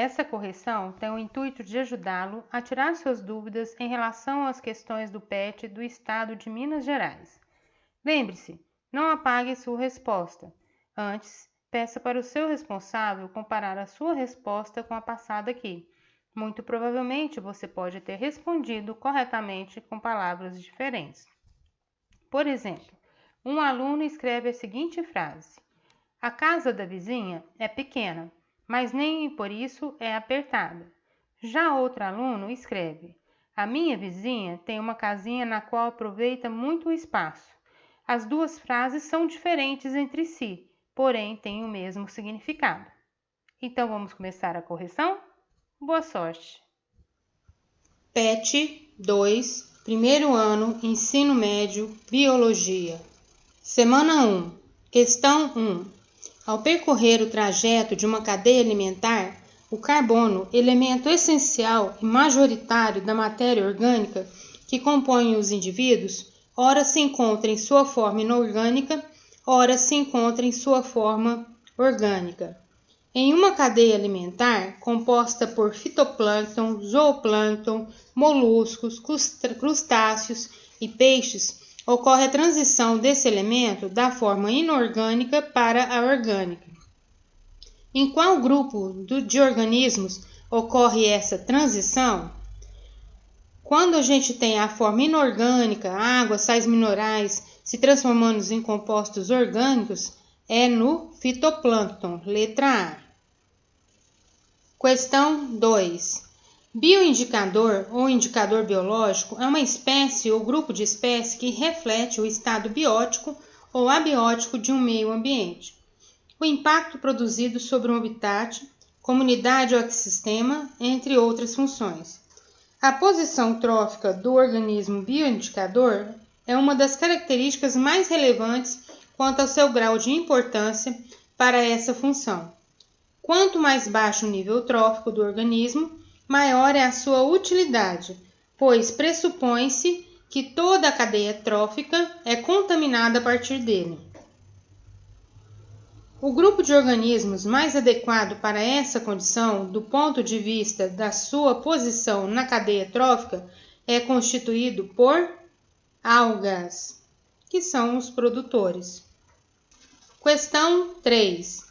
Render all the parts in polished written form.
Essa correção tem o intuito de ajudá-lo a tirar suas dúvidas em relação às questões do PET do Estado de Minas Gerais. Lembre-se, não apague sua resposta. Antes, peça para o seu responsável comparar a sua resposta com a passada aqui. Muito provavelmente você pode ter respondido corretamente com palavras diferentes. Por exemplo, um aluno escreve a seguinte frase: a casa da vizinha é pequena, mas nem por isso é apertada. Já outro aluno escreve: a minha vizinha tem uma casinha na qual aproveita muito o espaço. As duas frases são diferentes entre si, porém têm o mesmo significado. Então vamos começar a correção? Boa sorte! PET 2, primeiro ano, ensino médio, biologia. Semana 1, questão 1. Ao percorrer o trajeto de uma cadeia alimentar, o carbono, elemento essencial e majoritário da matéria orgânica que compõe os indivíduos, ora se encontra em sua forma inorgânica, ora se encontra em sua forma orgânica. Em uma cadeia alimentar composta por fitoplâncton, zooplâncton, moluscos, crustáceos e peixes, ocorre a transição desse elemento da forma inorgânica para a orgânica. Em qual grupo de organismos ocorre essa transição? Quando a gente tem a forma inorgânica, água, sais minerais, se transformando em compostos orgânicos, é no fitoplâncton, letra A. Questão 2. Bioindicador ou indicador biológico é uma espécie ou grupo de espécies que reflete o estado biótico ou abiótico de um meio ambiente. O impacto produzido sobre um habitat, comunidade ou ecossistema, entre outras funções. A posição trófica do organismo bioindicador é uma das características mais relevantes quanto ao seu grau de importância para essa função. Quanto mais baixo o nível trófico do organismo, maior é a sua utilidade, pois pressupõe-se que toda a cadeia trófica é contaminada a partir dele. O grupo de organismos mais adequado para essa condição, do ponto de vista da sua posição na cadeia trófica, é constituído por algas, que são os produtores. Questão 3.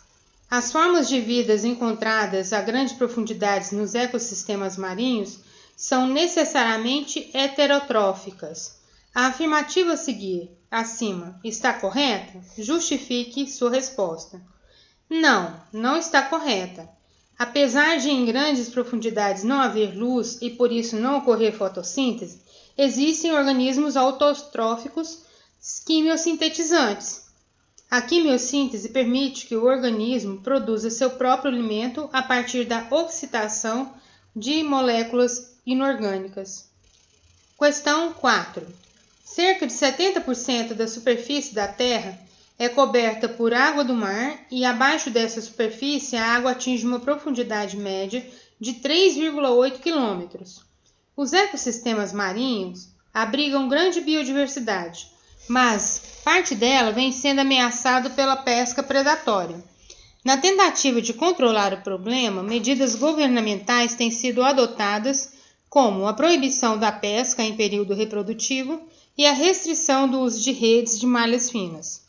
As formas de vida encontradas a grandes profundidades nos ecossistemas marinhos são necessariamente heterotróficas. A afirmativa a seguir, acima, está correta? Justifique sua resposta. Não, não está correta. Apesar de em grandes profundidades não haver luz e por isso não ocorrer fotossíntese, existem organismos autotróficos quimiosintetizantes. A quimiossíntese permite que o organismo produza seu próprio alimento a partir da oxidação de moléculas inorgânicas. Questão 4. Cerca de 70% da superfície da Terra é coberta por água do mar e abaixo dessa superfície a água atinge uma profundidade média de 3,8 km. Os ecossistemas marinhos abrigam grande biodiversidade, mas parte dela vem sendo ameaçada pela pesca predatória. Na tentativa de controlar o problema, medidas governamentais têm sido adotadas, como a proibição da pesca em período reprodutivo e a restrição do uso de redes de malhas finas.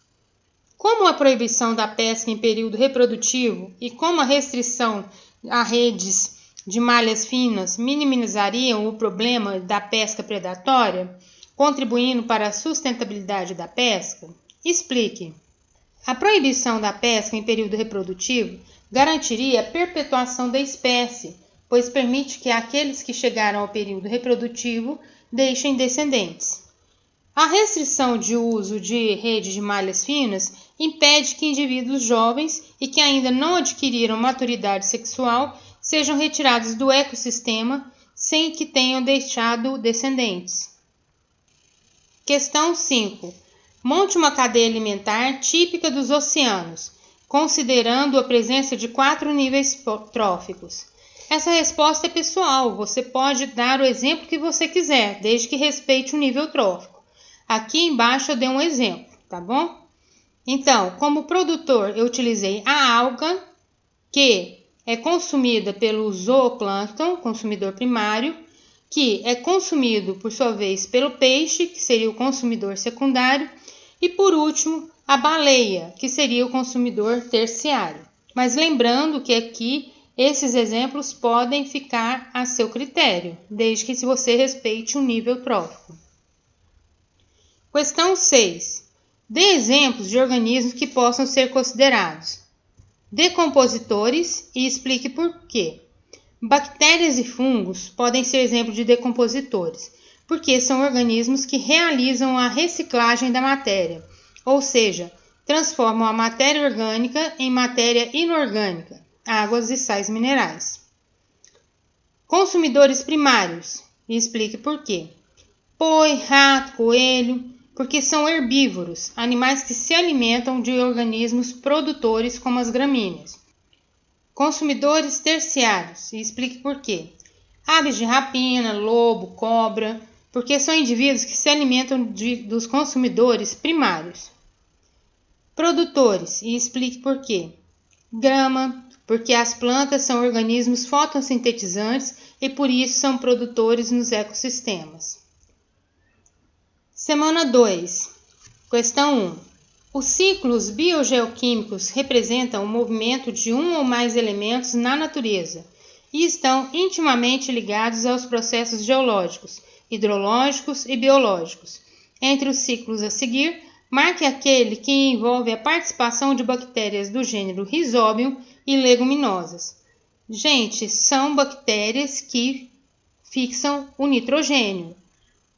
Como a proibição da pesca em período reprodutivo e como a restrição a redes de malhas finas minimizariam o problema da pesca predatória, contribuindo para a sustentabilidade da pesca? Explique. A proibição da pesca em período reprodutivo garantiria a perpetuação da espécie, pois permite que aqueles que chegaram ao período reprodutivo deixem descendentes. A restrição de uso de redes de malhas finas impede que indivíduos jovens e que ainda não adquiriram maturidade sexual sejam retirados do ecossistema sem que tenham deixado descendentes. Questão 5. Monte uma cadeia alimentar típica dos oceanos, considerando a presença de 4 níveis tróficos. Essa resposta é pessoal, você pode dar o exemplo que você quiser, desde que respeite o nível trófico. Aqui embaixo eu dei um exemplo, tá bom? Então, como produtor, eu utilizei a alga, que é consumida pelo zooplâncton, consumidor primário, que é consumido, por sua vez, pelo peixe, que seria o consumidor secundário, e, por último, a baleia, que seria o consumidor terciário. Mas lembrando que aqui esses exemplos podem ficar a seu critério, desde que você respeite o nível trófico. Questão 6. Dê exemplos de organismos que possam ser considerados decompositores e explique por quê. Bactérias e fungos podem ser exemplo de decompositores, porque são organismos que realizam a reciclagem da matéria, ou seja, transformam a matéria orgânica em matéria inorgânica, águas e sais minerais. Consumidores primários, e explique por quê. Boi, rato, coelho, porque são herbívoros, animais que se alimentam de organismos produtores como as gramíneas. Consumidores terciários, e explique por quê. Aves de rapina, lobo, cobra, porque são indivíduos que se alimentam dos consumidores primários. Produtores, e explique por quê. Grama, porque as plantas são organismos fotossintetizantes e por isso são produtores nos ecossistemas. Semana 2. Questão 1. Os ciclos biogeoquímicos representam o movimento de um ou mais elementos na natureza e estão intimamente ligados aos processos geológicos, hidrológicos e biológicos. Entre os ciclos a seguir, marque aquele que envolve a participação de bactérias do gênero Rhizobium e leguminosas. Gente, são bactérias que fixam o nitrogênio.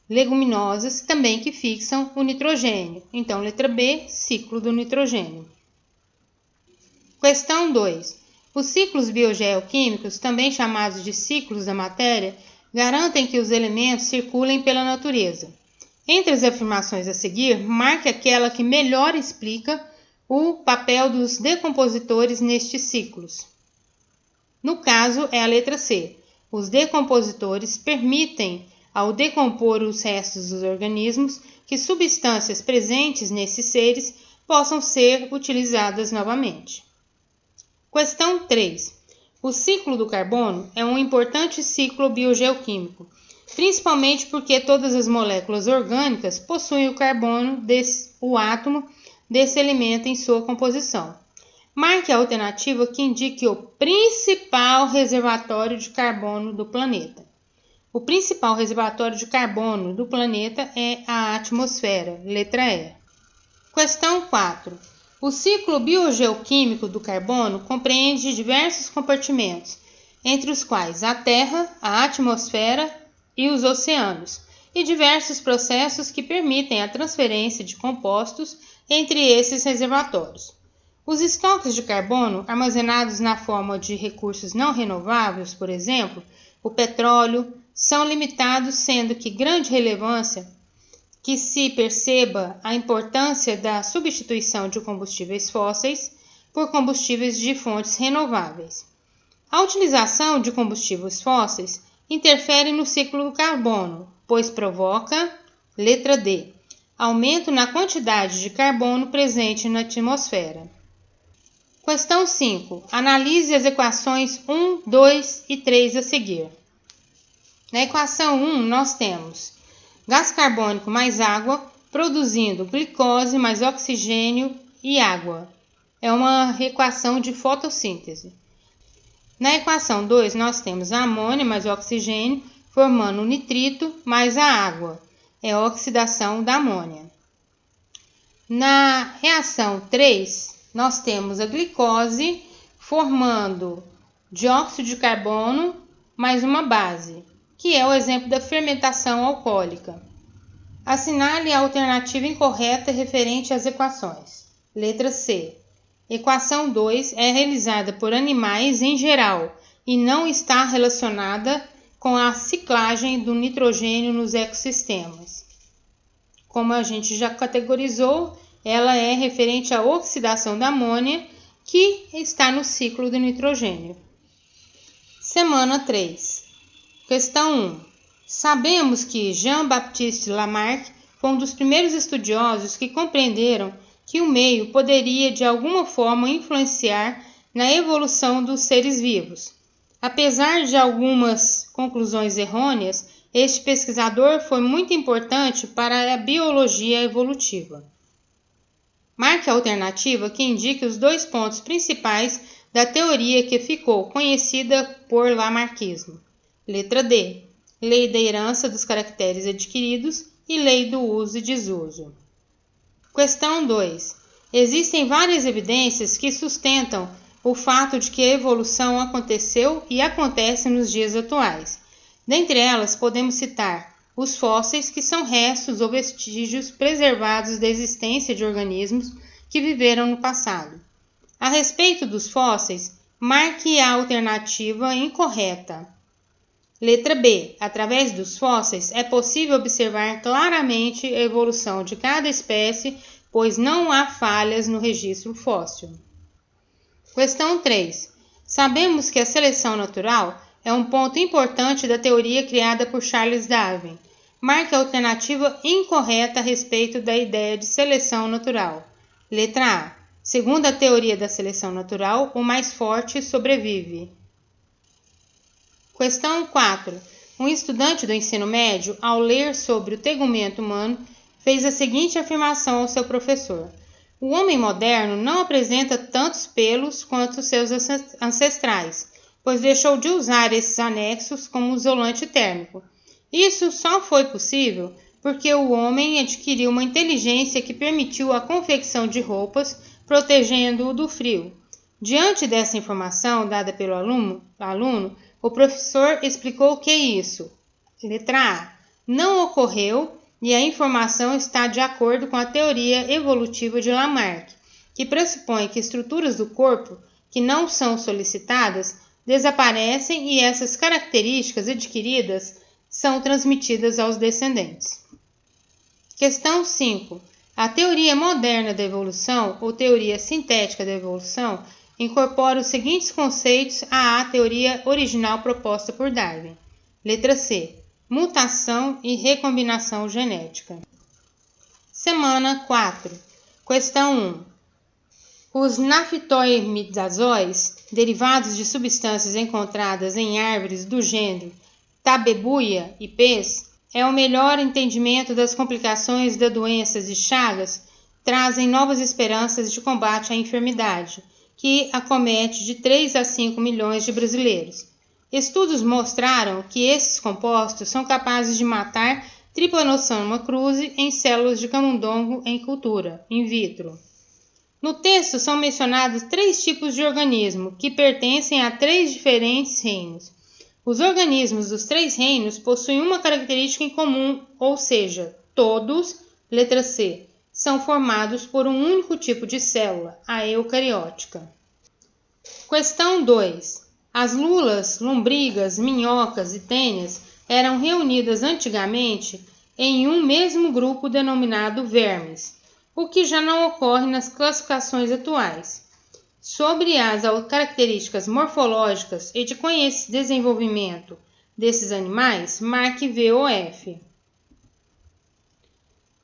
Leguminosas também que fixam o nitrogênio. Então, letra B, ciclo do nitrogênio. Questão 2. Os ciclos biogeoquímicos, também chamados de ciclos da matéria, garantem que os elementos circulem pela natureza. Entre as afirmações a seguir, marque aquela que melhor explica o papel dos decompositores nestes ciclos. No caso, é a letra C. Os decompositores permitem, ao decompor os restos dos organismos, que substâncias presentes nesses seres possam ser utilizadas novamente. Questão 3. O ciclo do carbono é um importante ciclo biogeoquímico, principalmente porque todas as moléculas orgânicas possuem o carbono, o átomo desse elemento em sua composição. Marque a alternativa que indique o principal reservatório de carbono do planeta. O principal reservatório de carbono do planeta é a atmosfera, letra E. Questão 4. O ciclo biogeoquímico do carbono compreende diversos compartimentos, entre os quais a Terra, a atmosfera e os oceanos, e diversos processos que permitem a transferência de compostos entre esses reservatórios. Os estoques de carbono armazenados na forma de recursos não renováveis, por exemplo, o petróleo, são limitados, sendo que grande relevância que se perceba a importância da substituição de combustíveis fósseis por combustíveis de fontes renováveis. A utilização de combustíveis fósseis interfere no ciclo do carbono, pois provoca, letra D, aumento na quantidade de carbono presente na atmosfera. Questão 5. Analise as equações 1, 2 e 3 a seguir. Na equação 1, nós temos gás carbônico mais água, produzindo glicose mais oxigênio e água. É uma equação de fotossíntese. Na equação 2, nós temos a amônia mais o oxigênio, formando o nitrito mais a água. É a oxidação da amônia. Na reação 3, nós temos a glicose, formando dióxido de carbono mais uma base, que é o exemplo da fermentação alcoólica. Assinale a alternativa incorreta referente às equações. Letra C. Equação 2 é realizada por animais em geral e não está relacionada com a ciclagem do nitrogênio nos ecossistemas. Como a gente já categorizou, ela é referente à oxidação da amônia, que está no ciclo do nitrogênio. Semana 3. Questão 1. Sabemos que Jean-Baptiste Lamarck foi um dos primeiros estudiosos que compreenderam que o meio poderia de alguma forma influenciar na evolução dos seres vivos. Apesar de algumas conclusões errôneas, este pesquisador foi muito importante para a biologia evolutiva. Marque a alternativa que indique os dois pontos principais da teoria que ficou conhecida por lamarckismo. Letra D. Lei da herança dos caracteres adquiridos e lei do uso e desuso. Questão 2. Existem várias evidências que sustentam o fato de que a evolução aconteceu e acontece nos dias atuais. Dentre elas, podemos citar os fósseis, que são restos ou vestígios preservados da existência de organismos que viveram no passado. A respeito dos fósseis, marque a alternativa incorreta. Letra B. Através dos fósseis é possível observar claramente a evolução de cada espécie, pois não há falhas no registro fóssil. Questão 3. Sabemos que a seleção natural é um ponto importante da teoria criada por Charles Darwin. Marque a alternativa incorreta a respeito da ideia de seleção natural. Letra A. Segundo a teoria da seleção natural, o mais forte sobrevive. Questão 4. Um estudante do ensino médio, ao ler sobre o tegumento humano, fez a seguinte afirmação ao seu professor: o homem moderno não apresenta tantos pelos quanto seus ancestrais, pois deixou de usar esses anexos como isolante térmico. Isso só foi possível porque o homem adquiriu uma inteligência que permitiu a confecção de roupas, protegendo-o do frio. Diante dessa informação dada pelo aluno, o professor explicou que isso, letra A, não ocorreu e a informação está de acordo com a teoria evolutiva de Lamarck, que pressupõe que estruturas do corpo que não são solicitadas desaparecem e essas características adquiridas são transmitidas aos descendentes. Questão 5. A teoria moderna da evolução, ou teoria sintética da evolução, incorpora os seguintes conceitos à teoria original proposta por Darwin. Letra C. Mutação e recombinação genética. Semana 4. Questão 1. Os naftoimidazóis, derivados de substâncias encontradas em árvores do gênero Tabebuia e Pes, é o melhor entendimento das complicações da doença de Chagas, trazem novas esperanças de combate à enfermidade, que acomete de 3 a 5 milhões de brasileiros. Estudos mostraram que esses compostos são capazes de matar Trypanosoma cruzi em células de camundongo em cultura, in vitro. No texto são mencionados 3 tipos de organismo, que pertencem a 3 diferentes reinos. Os organismos dos 3 reinos possuem uma característica em comum, ou seja, todos, letra C, são formados por um único tipo de célula, a eucariótica. Questão 2. As lulas, lombrigas, minhocas e tênias eram reunidas antigamente em um mesmo grupo denominado vermes, o que já não ocorre nas classificações atuais. Sobre as características morfológicas e de desenvolvimento desses animais, marque VOF.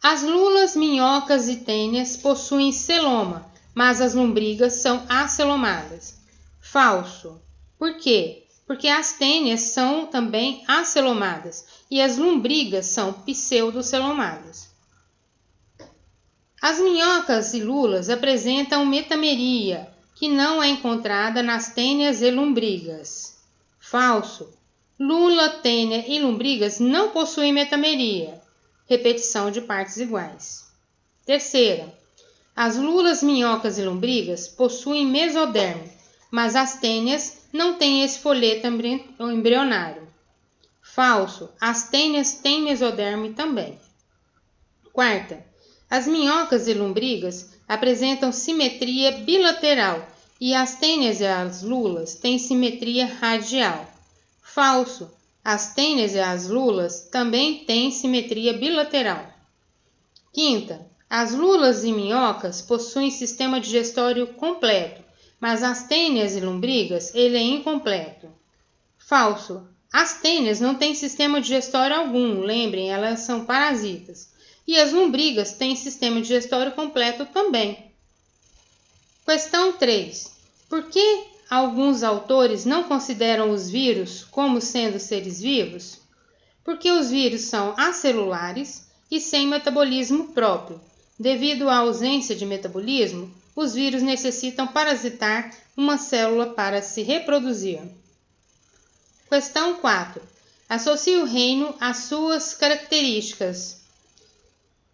As lulas, minhocas e tênias possuem celoma, mas as lombrigas são acelomadas. Falso. Por quê? Porque as tênias são também acelomadas e as lombrigas são pseudocelomadas. As minhocas e lulas apresentam metameria, que não é encontrada nas tênias e lombrigas. Falso. Lula, tênia e lombrigas não possuem metameria. Repetição de partes iguais. Terceira. As lulas, minhocas e lombrigas possuem mesoderme, mas as tênias não têm esse folheto embrionário. Falso. As tênias têm mesoderme também. Quarta. As minhocas e lombrigas apresentam simetria bilateral e as tênias e as lulas têm simetria radial. Falso. As tênias e as lulas também têm simetria bilateral. Quinta. As lulas e minhocas possuem sistema digestório completo, mas as tênias e lombrigas ele é incompleto. Falso. As tênias não têm sistema digestório algum, lembrem, elas são parasitas. E as lombrigas têm sistema digestório completo também. Questão 3. Por que alguns autores não consideram os vírus como sendo seres vivos? Porque os vírus são acelulares e sem metabolismo próprio. Devido à ausência de metabolismo, os vírus necessitam parasitar uma célula para se reproduzir. Questão 4. Associe o reino às suas características.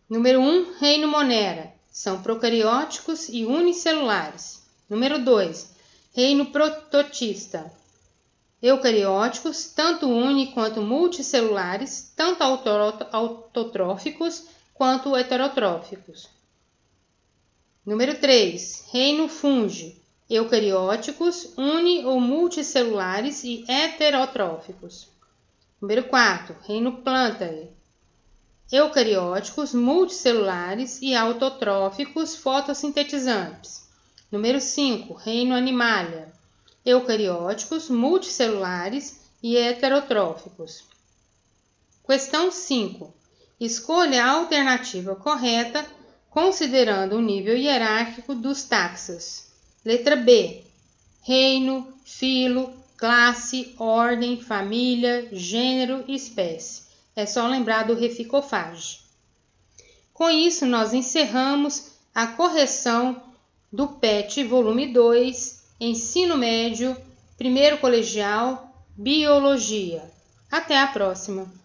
Número 1. Reino Monera. São procarióticos e unicelulares. Número 2. Reino Prototista. Eucarióticos, tanto uni quanto multicelulares, tanto autotróficos quanto heterotróficos. Número 3. Reino Fungi. Eucarióticos, uni ou multicelulares e heterotróficos. Número 4. Reino Plantae. Eucarióticos, multicelulares e autotróficos fotossintetizantes. Número 5. Reino Animalia. Eucarióticos, multicelulares e heterotróficos. Questão 5. Escolha a alternativa correta, considerando o nível hierárquico dos taxas. Letra B. Reino, filo, classe, ordem, família, gênero e espécie. É só lembrar do Reficofage. Com isso, nós encerramos a correção do PET volume 2, Ensino Médio, primeiro colegial, Biologia. Até a próxima!